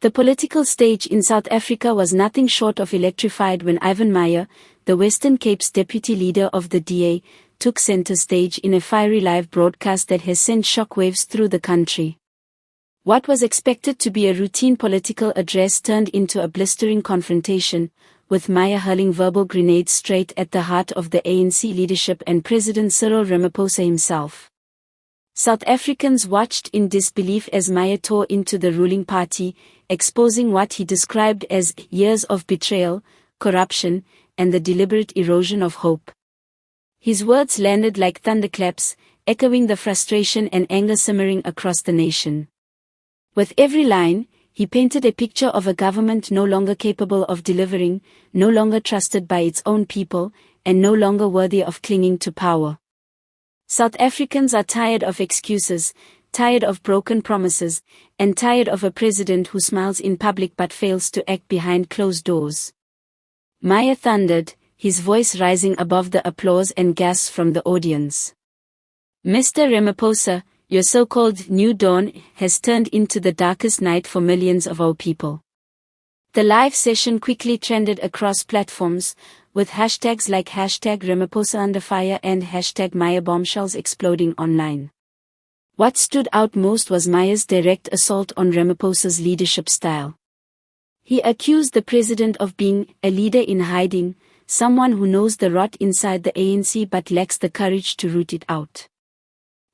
The political stage in South Africa was nothing short of electrified when Ivan Meyer, the Western Cape's deputy leader of the DA, took center stage in a fiery live broadcast that has sent shockwaves through the country. What was expected to be a routine political address turned into a blistering confrontation, with Meyer hurling verbal grenades straight at the heart of the ANC leadership and President Cyril Ramaphosa himself. South Africans watched in disbelief as Meyer tore into the ruling party, exposing what he described as years of betrayal, corruption, and the deliberate erosion of hope. His words landed like thunderclaps, echoing the frustration and anger simmering across the nation. With every line, he painted a picture of a government no longer capable of delivering, no longer trusted by its own people, and no longer worthy of clinging to power. South Africans are tired of excuses, tired of broken promises, and tired of a president who smiles in public but fails to act behind closed doors. Meyer thundered, his voice rising above the applause and gasps from the audience. Mr. Ramaphosa, your so-called new dawn has turned into the darkest night for millions of our people. The live session quickly trended across platforms, with hashtags like #Ramaphosa_under_fire and #MeyerBombshells exploding online. What stood out most was Meyer's direct assault on Ramaphosa's leadership style. He accused the president of being a leader in hiding, someone who knows the rot inside the ANC but lacks the courage to root it out.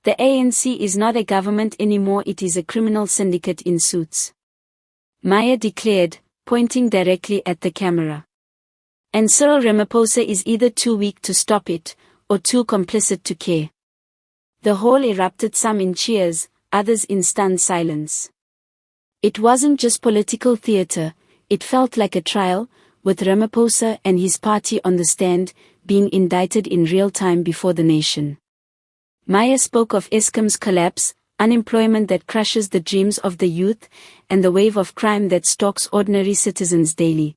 The ANC is not a government anymore, it is a criminal syndicate in suits, Meyer declared, pointing directly at the camera. And Cyril Ramaphosa is either too weak to stop it, or too complicit to care. The hall erupted, some in cheers, others in stunned silence. It wasn't just political theater, it felt like a trial, with Ramaphosa and his party on the stand, being indicted in real time before the nation. Meyer spoke of Eskom's collapse, unemployment that crushes the dreams of the youth, and the wave of crime that stalks ordinary citizens daily.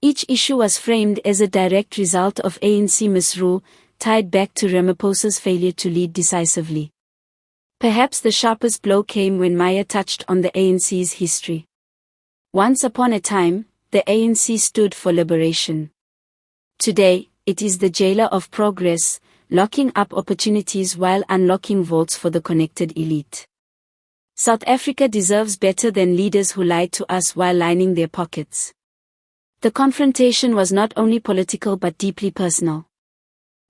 Each issue was framed as a direct result of ANC misrule, tied back to Ramaphosa's failure to lead decisively. Perhaps the sharpest blow came when Meyer touched on the ANC's history. Once upon a time, the ANC stood for liberation. Today, it is the jailer of progress, locking up opportunities while unlocking votes for the connected elite. South Africa deserves better than leaders who lied to us while lining their pockets. The confrontation was not only political but deeply personal.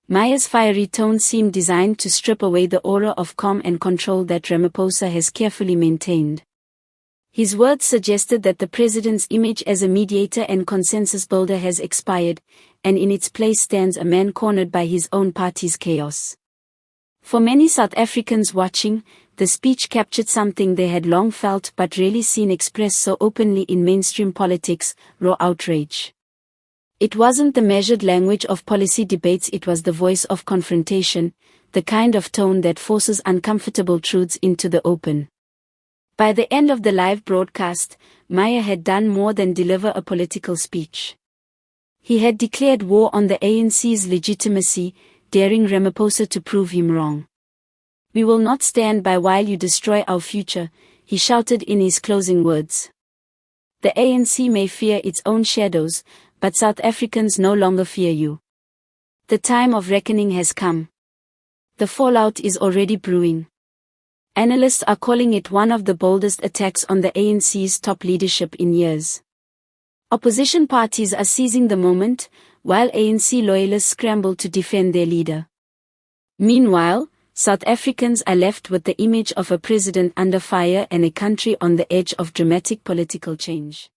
Meyer's fiery tone seemed designed to strip away the aura of calm and control that Ramaphosa has carefully maintained. His words suggested that the president's image as a mediator and consensus builder has expired, and in its place stands a man cornered by his own party's chaos. For many South Africans watching, the speech captured something they had long felt but rarely seen expressed so openly in mainstream politics: raw outrage. It wasn't the measured language of policy debates, it was the voice of confrontation, the kind of tone that forces uncomfortable truths into the open. By the end of the live broadcast, Meyer had done more than deliver a political speech. He had declared war on the ANC's legitimacy, daring Ramaphosa to prove him wrong. "We will not stand by while you destroy our future," he shouted in his closing words. The ANC may fear its own shadows, but South Africans no longer fear you. The time of reckoning has come. The fallout is already brewing. Analysts are calling it one of the boldest attacks on the ANC's top leadership in years. Opposition parties are seizing the moment, while ANC loyalists scramble to defend their leader. Meanwhile, South Africans are left with the image of a president under fire and a country on the edge of dramatic political change.